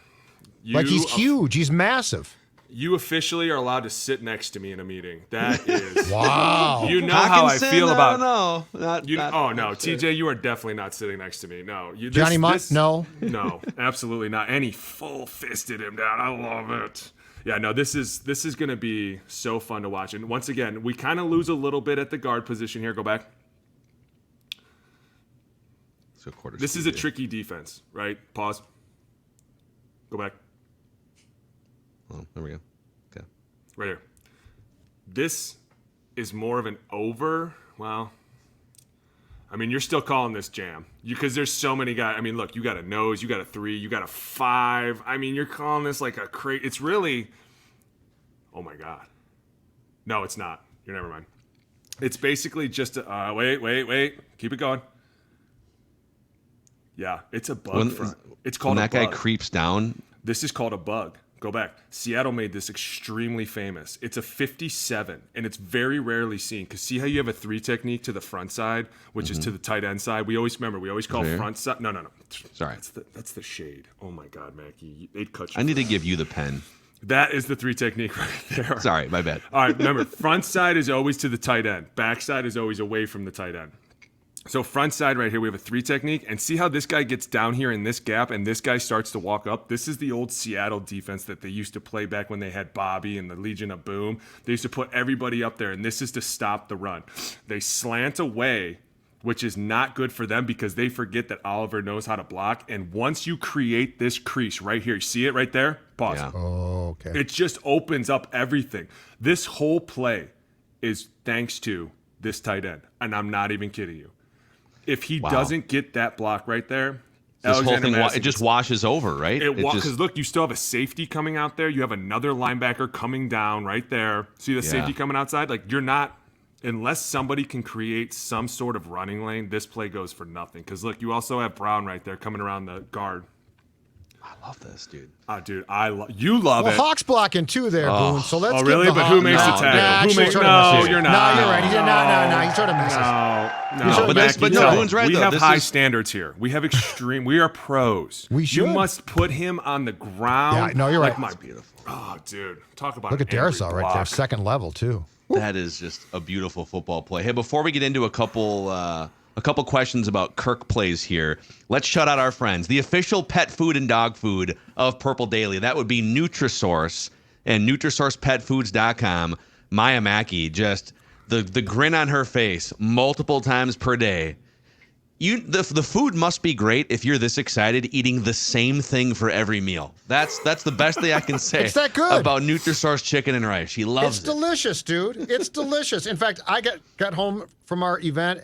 you. Like he's huge. He's massive. You officially are allowed to sit next to me in a meeting. That is Wow. You know how I Hawkinson, feel about. No. Oh no, TJ, you are definitely not sitting next to me. No, Johnny Munt? No. No, absolutely not. And he full-fisted him down. I love it. Yeah, no, this is going to be so fun to watch. And once again, we kind of lose a little bit at the guard position here. Go back. So This is a tricky defense, right? Pause. Go back. Oh, there we go. Okay. Right here. This is more of an over. Well, I mean, you're still calling this jam because there's so many guys. I mean, look, you got a nose, you got a 3, you got a 5. I mean, you're calling this like a crate. It's really, oh my God. No, it's not. You're never mind. It's basically just a, wait. Keep it going. Yeah, it's a bug front. It's called when a that bug. guy creeps down. This is called a bug. Go back. Seattle made this extremely famous. It's a 57, and it's very rarely seen. Because see how you have a 3 technique to the front side, which is to the tight end side? We always call Here? front side. No. Sorry. That's the shade. Oh, my God, Mackie. They'd cut you. I need to give you the pen. That is the 3 technique right there. Sorry, my bad. All right, remember, front side is always to the tight end. Back side is always away from the tight end. So front side right here, we have a 3 technique. And see how this guy gets down here in this gap and this guy starts to walk up? This is the old Seattle defense that they used to play back when they had Bobby and the Legion of Boom. They used to put everybody up there, and this is to stop the run. They slant away, which is not good for them because they forget that Oliver knows how to block. And once you create this crease right here, you see it right there? Pause. Yeah. Oh, okay. It just opens up everything. This whole play is thanks to this tight end, and I'm not even kidding you. If he doesn't get that block right there, this whole thing, it just washes over, right? Because look, you still have a safety coming out there. You have another linebacker coming down right there. See the safety coming outside? Like, you're not, unless somebody can create some sort of running lane, this play goes for nothing. Because look, you also have Brown right there coming around the guard. I love this, dude. Dude, you love it. Hawk's blocking too there, Boone. So let's give really? the But Hawk- who makes the tackle? You're not. No, you're right. He sort of misses. No. Boone's right, We though. have This high is- standards here. We have extreme. We are pros. We should. You must put him on the ground. Yeah, no, you're right. Like beautiful. Oh, dude, talk about Look at an angry Darrisaw right there, block. second level too. That is just a beautiful football play. Hey, before we get into a couple questions about Kirk plays here, let's shout out our friends, the official pet food and dog food of Purple Daily. That would be Nutrisource and NutrisourcePetFoods.com. Maya Mackey, just the grin on her face multiple times per day. The food must be great if you're this excited eating the same thing for every meal. That's the best thing I can say It's that good. about Nutrisource chicken and rice. She loves It's it. delicious, dude. It's delicious. In fact, I got home from our event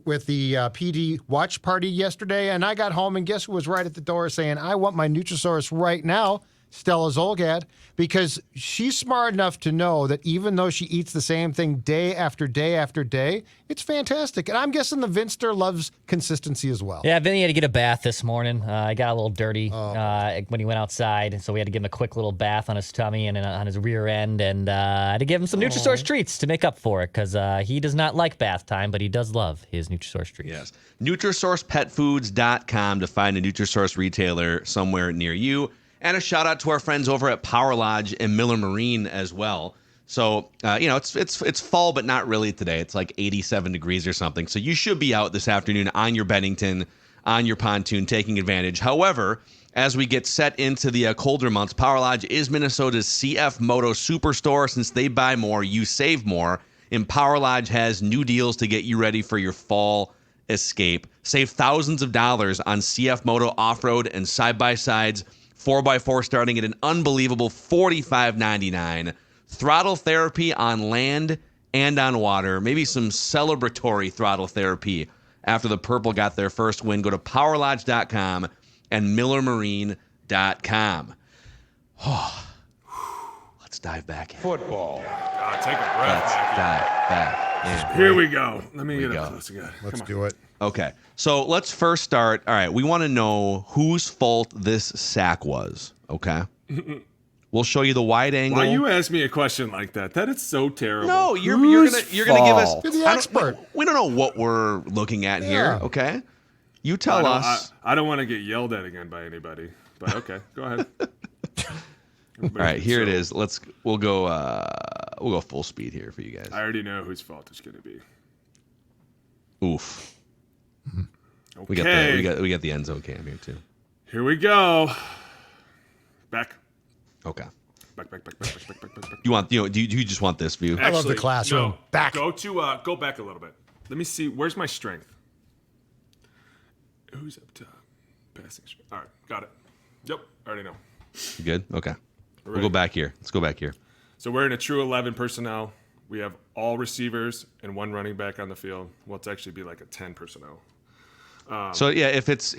with the PD watch party yesterday, and I got home, and guess who was right at the door saying, I want my Nutrisource right now, Stella Zolgad, because she's smart enough to know that even though she eats the same thing day after day after day, it's fantastic. And I'm guessing the Vinster loves consistency as well. Yeah, Vinny had to get a bath this morning. He got a little dirty when he went outside, so we had to give him a quick little bath on his tummy and on his rear end, and I had to give him some Nutrisource treats to make up for it, because he does not like bath time, but he does love his Nutrisource treats. Yes. NutrisourcePetFoods.com to find a Nutrisource retailer somewhere near you. And a shout out to our friends over at Power Lodge and Miller Marine as well. So, it's fall, but not really today. It's like 87 degrees or something. So you should be out this afternoon on your Bennington, on your pontoon, taking advantage. However, as we get set into the colder months, Power Lodge is Minnesota's CF Moto Superstore. Since they buy more, you save more. And Power Lodge has new deals to get you ready for your fall escape. Save thousands of dollars on CF Moto off-road and side-by-sides. 4x4 starting at an unbelievable $45.99. Throttle therapy on land and on water. Maybe some celebratory throttle therapy after the Purple got their first win. Go to powerlodge.com and millermarine.com. Oh, let's dive back in. Football. Take a breath. Let's dive back in. Here we go. Let me get go. up close again. Let's do it. Okay, so let's first start. All right, we want to know whose fault this sack was. Okay, we'll show you the wide angle. Why you ask me a question like that? That is so terrible. No, you're gonna give us. You're the expert. We don't know what we're looking at here. Okay, you tell us. I don't want to get yelled at again by anybody, but okay, go ahead. All right, here it is. We'll go full speed here for you guys. I already know whose fault it's going to be. Oof. Okay. We got the end zone cam here too. Here we go. Back. Okay. Back. Do you just want this view? I love the classroom. No, Back. Go back a little bit. Let me see. Where's my strength? Who's up top? Passing strength. All right, got it. Yep, I already know. You good? Okay. We'll ready. go back here. Let's go back here. So we're in a true 11 personnel. We have all receivers and one running back on the field. Well, it's actually be like a 10 personnel. So yeah, if it's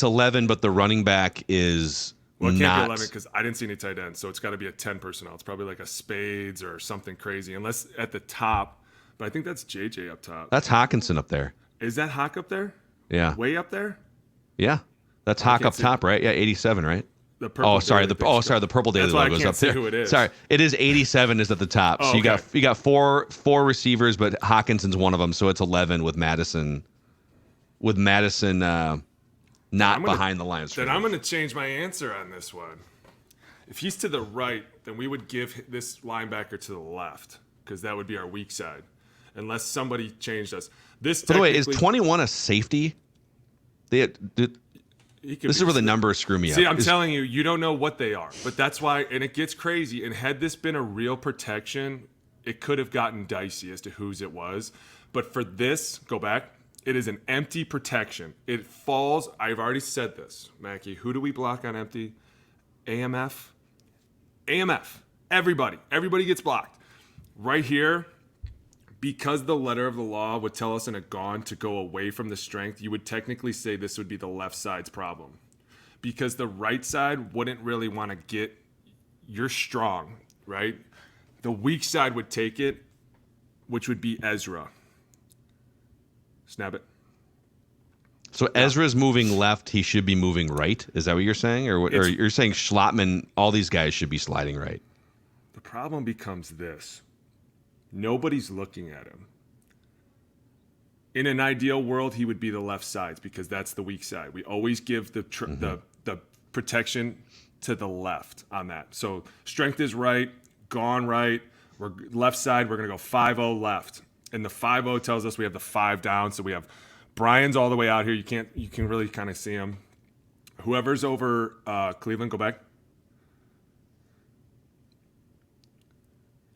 11, but the running back is Well, it can't not be 11 because I didn't see any tight ends, so it's got to be a 10 personnel. It's probably like a Spades or something crazy, unless at the top. But I think that's JJ up top. that's Hawkinson up there. Is that Hawk up there? Yeah, Way up there? yeah, that's Hawk can't up see. top, right? Yeah, 87, right? The purple Sorry, Daily the thing's Purple Daily That's why I logo's can't up see there. who it is. Sorry, it is 87 is at the top. Oh, So okay. you got four receivers, but Hawkinson's one of them, so it's 11 with Madison. Not behind the line of Then scrimmage. I'm going to change my answer on this one. If he's to the right, then we would give this linebacker to the left because that would be our weak side. unless somebody changed us. This, by the way, is 21 a safety? This is where the numbers screw me up. See, I'm telling you, you don't know what they are. But that's why, and it gets crazy. And had this been a real protection, it could have gotten dicey as to whose it was. But for this, go back, it is an empty protection. It falls, I've already said this, Mackie. Who do we block on empty? AMF? AMF. Everybody gets blocked. Right here, because the letter of the law would tell us in a gone to go away from the strength, you would technically say this would be the left side's problem. Because the right side wouldn't really want to get, you're strong, right? The weak side would take it, which would be Ezra. Snap it. So Ezra's moving left. He should be moving right. Is that what you're saying? Or you're saying Schlottman, all these guys should be sliding right? The problem becomes this. Nobody's looking at him. In an ideal world, he would be the left side because that's the weak side. We always give the protection to the left on that. So strength is right, gone right. We're left side, we're going to go 5-0 left. And the 5-0 tells us we have the 5 down. So we have Brian's all the way out here. You can really kind of see him. Whoever's over Cleveland, go back.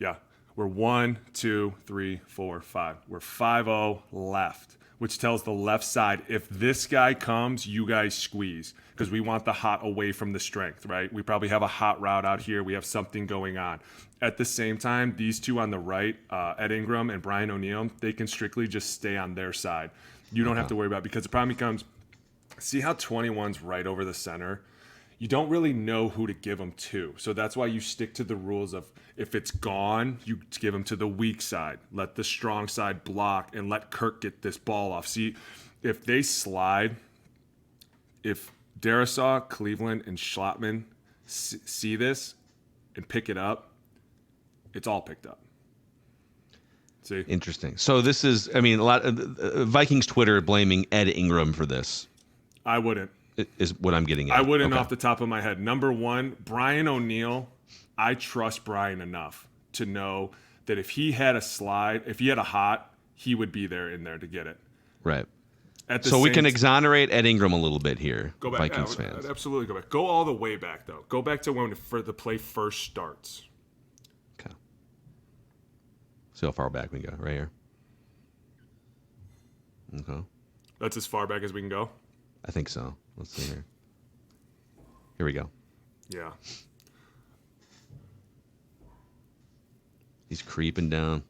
Yeah. We're 1, 2, 3, 4, 5. We're 5-0 left, which tells the left side, if this guy comes, you guys squeeze because we want the hot away from the strength, right? We probably have a hot route out here. We have something going on. At the same time, these two on the right, Ed Ingram and Brian O'Neill, they can strictly just stay on their side. You don't have to worry about it because the problem becomes, see how 21's right over the center? You don't really know who to give them to. So that's why you stick to the rules of if it's gone, you give them to the weak side. Let the strong side block and let Kirk get this ball off. See, if they slide, if Darisaw, Cleveland, and Schlottman see this and pick it up, it's all picked up. See? Interesting. So this is, I mean, a lot of Vikings Twitter blaming Ed Ingram for this. I wouldn't. Is what I'm getting at. I wouldn't off the top of my head. Number one, Brian O'Neill, I trust Brian enough to know that if he had a hot, he would be there in there to get it. Right. So we can exonerate Ed Ingram a little bit here, go back, Vikings fans. Absolutely go back. Go all the way back, though. Go back to when the play first starts. Okay. See how far back we go. Right here. Okay. That's as far back as we can go? I think so. Let's see here. Here we go. Yeah. He's creeping down.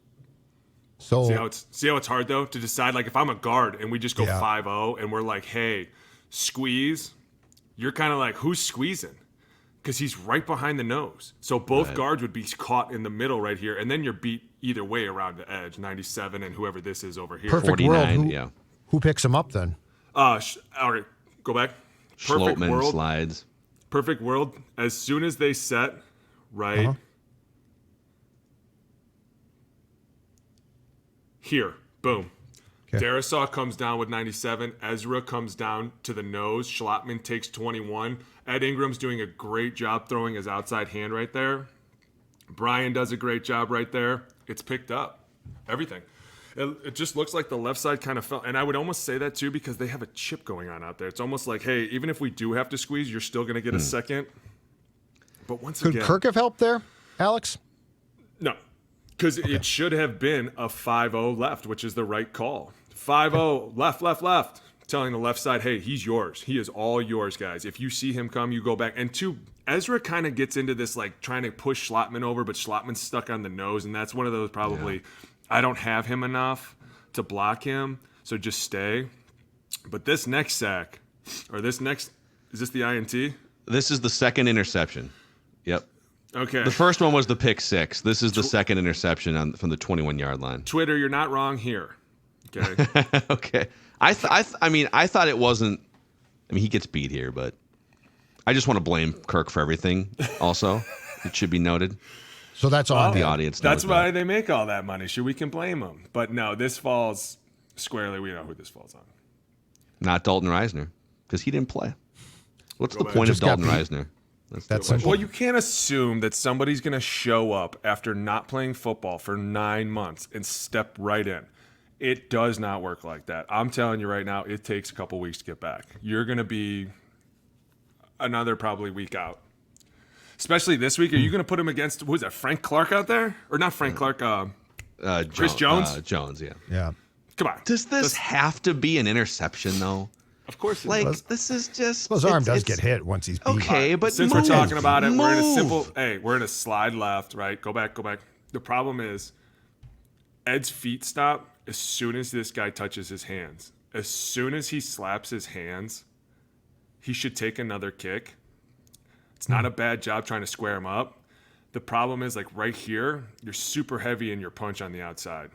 So see how it's hard though to decide. Like if I'm a guard and we just go 5-0 and we're like, hey, squeeze. You're kind of like, who's squeezing? Because he's right behind the nose. So both guards would be caught in the middle right here, and then you're beat either way around the edge. 97 and whoever this is over here. Perfect 49. World. Who picks him up then? All right, go back. Perfect Schlottman world. Slides. Perfect world. As soon as they set, right here, boom. Okay. Darisaw comes down with 97. Ezra comes down to the nose. Schlottman takes 21. Ed Ingram's doing a great job throwing his outside hand right there. Brian does a great job right there. It's picked up. Everything. It just looks like the left side kind of fell. And I would almost say that, too, because they have a chip going on out there. It's almost like, hey, even if we do have to squeeze, you're still going to get a second. But once again... Could Kirk have helped there, Alex? No, because it should have been a 5-0 left, which is the right call. 5-0 left. Telling the left side, hey, he's yours. He is all yours, guys. If you see him come, you go back. And two, Ezra kind of gets into this, like, trying to push Schlottman over, but Schlottman's stuck on the nose, and that's one of those probably... Yeah. I don't have him enough to block him, so just stay. But this next sack, or is this the INT? This is the second interception. Yep. Okay. The first one was the pick six. This is the second interception from the 21-yard line. Twitter, you're not wrong here. Okay. Okay. I thought it wasn't. I mean, he gets beat here, but I just want to blame Kirk for everything. Also, it should be noted. So that's on the audience. That's why they make all that money. Sure, we can blame them. But no, this falls squarely. We know who this falls on. Not Dalton Reisner, because he didn't play. What's the point of Dalton Reisner? That's simple. Well, you can't assume that somebody's going to show up after not playing football for 9 months and step right in. It does not work like that. I'm telling you right now, it takes a couple weeks to get back. You're going to be another probably week out. Especially this week. Are you going to put him against, who's that, Frank Clark out there? Or not Frank Clark, Chris Jones? Jones, yeah. Yeah. Come on. Does this have to be an interception, though? Of course it Like, does. this is just... Well, his arm does get hit once he's beat. Okay, but Since move, we're talking about it, we're in a move. simple, we're in a slide left, right? Go back. The problem is Ed's feet stop as soon as this guy touches his hands. As soon as he slaps his hands, he should take another kick. It's not a bad job trying to square him up. The problem is, like, right here, you're super heavy in your punch on the outside.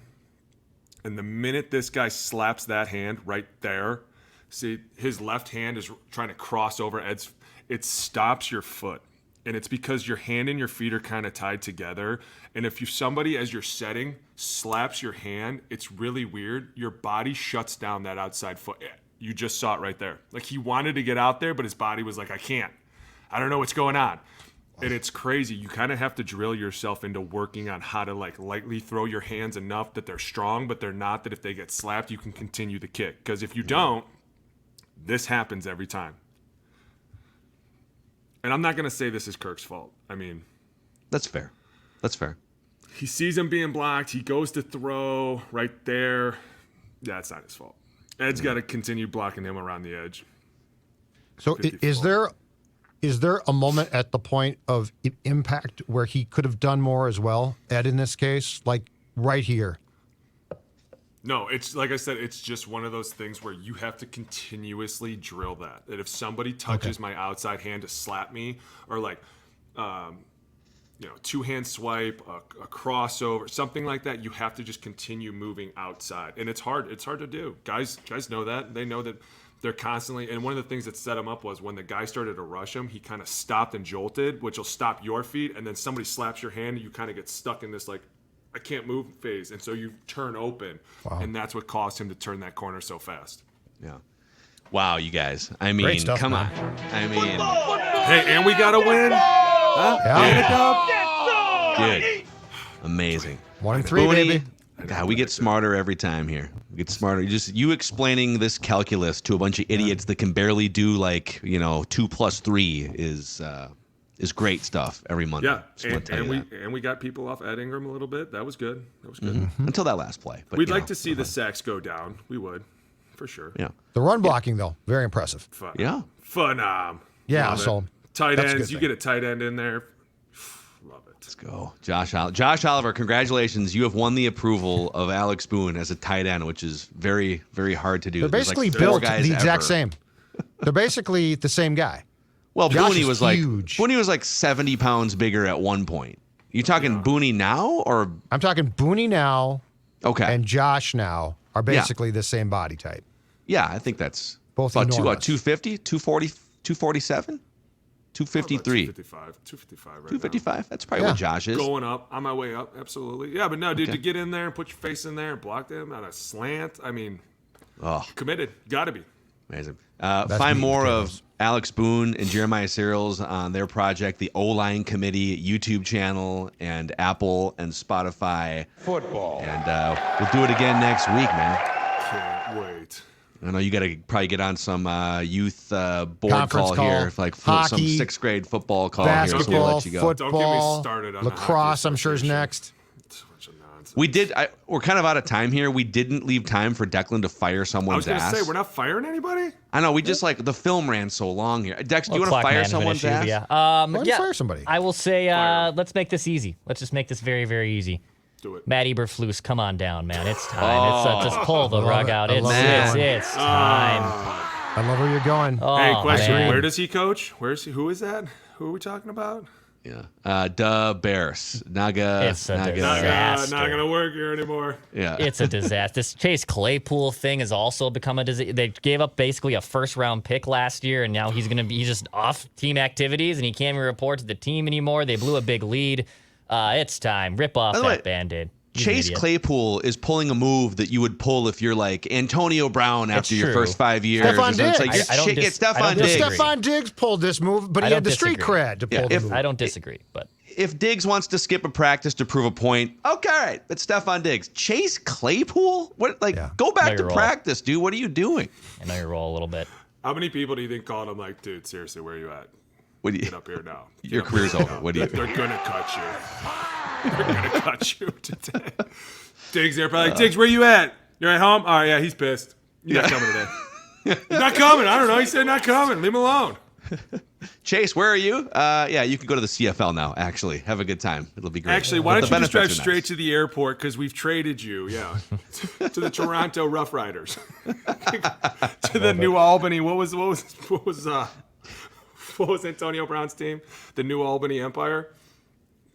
And the minute this guy slaps that hand right there, see, his left hand is trying to cross over Ed's. It stops your foot. And it's because your hand and your feet are kind of tied together. And if somebody, as you're setting, slaps your hand, it's really weird. Your body shuts down that outside foot. You just saw it right there. Like, he wanted to get out there, but his body was like, I can't. I don't know what's going on. And it's crazy. You kind of have to drill yourself into working on how to, like, lightly throw your hands enough that they're strong, but they're not, that if they get slapped, you can continue the kick. Because if you don't, this happens every time. And I'm not going to say this is Kirk's fault. I mean, That's fair. he sees him being blocked. He goes to throw right there. Yeah, it's not his fault. Ed's got to continue blocking him around the edge. So 54. is there a moment at the point of impact where he could have done more as well, Ed, in this case? Like right here. No, it's like I said, it's just one of those things where you have to continuously drill that. That if somebody touches my outside hand to slap me, or like, two-hand swipe, a crossover, something like that, you have to just continue moving outside. And it's hard. It's hard to do. Guys know that. They know that they're constantly. And one of the things that set him up was when the guy started to rush him, he kind of stopped and jolted, which will stop your feet. And then somebody slaps your hand, and you kind of get stuck in this like, I can't move phase, and so you turn open, and that's what caused him to turn that corner so fast. Yeah. Wow, you guys. I mean, Great stuff, come man. on. I mean, Hey, and we got to win. Huh? Yeah. good. Amazing. 1-3, Booney, baby. God, we get smarter every time here. We get smarter. Just you explaining this calculus to a bunch of idiots that can barely do like 2 + 3 is great stuff every Monday. Yeah, Just wanna tell you that. and we got people off Ed Ingram a little bit. That was good. Until that last play. But, We'd like to see the sacks go down. We would, for sure. Yeah. The run blocking, though, very impressive. Fun. Yeah. Fun. Yeah, Love it. so Tight that's a ends. good You thing. get a tight end in there. Love it. Let's go. Josh Oliver, congratulations. You have won the approval of Alex Boone as a tight end, which is very, very hard to do. They're There's like basically 4 built guys the exact ever. same. They're basically the same guy. Well, Josh Booney is was like huge. Booney was like 70 pounds bigger at one point. You talking Booney now or I'm talking Booney now okay? and Josh now are basically the same body type. Yeah, I think that's Both about enormous. 250, 240, 247, 253, 255 right 255. That's probably what Josh is. now. Going up. On my way up. Absolutely. Yeah, but no, dude, to get in there and put your face in there and block them on a slant, I mean, committed. Got to be. Amazing. meat Find and more potatoes. of Alex Boone and Jeremiah Searles on their project, the O-Line Committee YouTube channel, and Apple and Spotify. Football. And we'll do it again next week, man. Can't wait. I know you got to probably get on some youth board Conference call call, here, like some hockey, 6th grade football call here. So we'll Basketball, let you go. Don't get me football, started on the hockey lacrosse, I'm sure is association. next. It's a bunch of nonsense. We did. We're kind of out of time here. We didn't leave time for Declan to fire I was someone's going to ass. say, we're not firing anybody? I know. We just like the film ran so long here. Dex, do you want to Clock fire management someone's issues, ass? Yeah. Why don't you fire somebody? I will say, Fire. let's make this easy. Let's just make this very, very easy. Do it. Matt Eberflus, come on down, man. It's time. It's just pull the rug out. I It's love it. it's time. I love where you're going. Oh, Hey, question. man. Where does he coach? Where's he? Who is that? Who are we talking about? Yeah. Bears. Naga. It's a Naga. disaster. Not going to work here anymore. Yeah. It's a disaster. This Chase Claypool thing has also become a disaster. They gave up basically a first-round pick last year, and now he's just off team activities, and he can't even report to the team anymore. They blew a big lead. It's time. Rip off By the way, that Band-Aid. Chase Claypool is pulling a move that you would pull if you're like Antonio Brown after your first 5 years. Stephon Diggs. It's Stephon Diggs. Stephon Diggs pulled this move, but he had the street cred to pull the move. I don't disagree, but if Diggs wants to skip a practice to prove a point, okay, all right, but Stephon Diggs. Chase Claypool? What? Go back to practice, dude. What are you doing? I know your role a little bit. How many people do you think called him like, dude, seriously, where are you at? Get up here now. Your career's over. What do you? They're gonna cut you. They're gonna cut you today. Diggs, they're probably like, Diggs, where you at? You're at home? All right, yeah, he's pissed. He's not coming today. He's not coming. I don't know. He said not coming. Leave him alone. Chase, where are you? Yeah, you can go to the CFL now, actually. Have a good time. It'll be great. Actually, why don't you just drive straight to the airport because we've traded you, to the Toronto Rough Riders. To the New Albany. What was Antonio Brown's team? The New Albany Empire?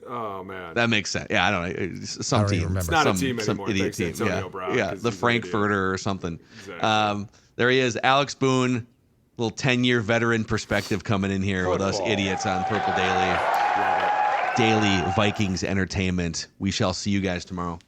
Oh, man. That makes sense. Yeah, I don't know. Some team. It's not a team anymore. Some idiot team. Antonio Brown, yeah, the Frankfurter or something. Exactly. There he is, Alex Boone. Little 10-year veteran perspective coming in here with us idiots on Purple Daily. Daily Vikings entertainment. We shall see you guys tomorrow.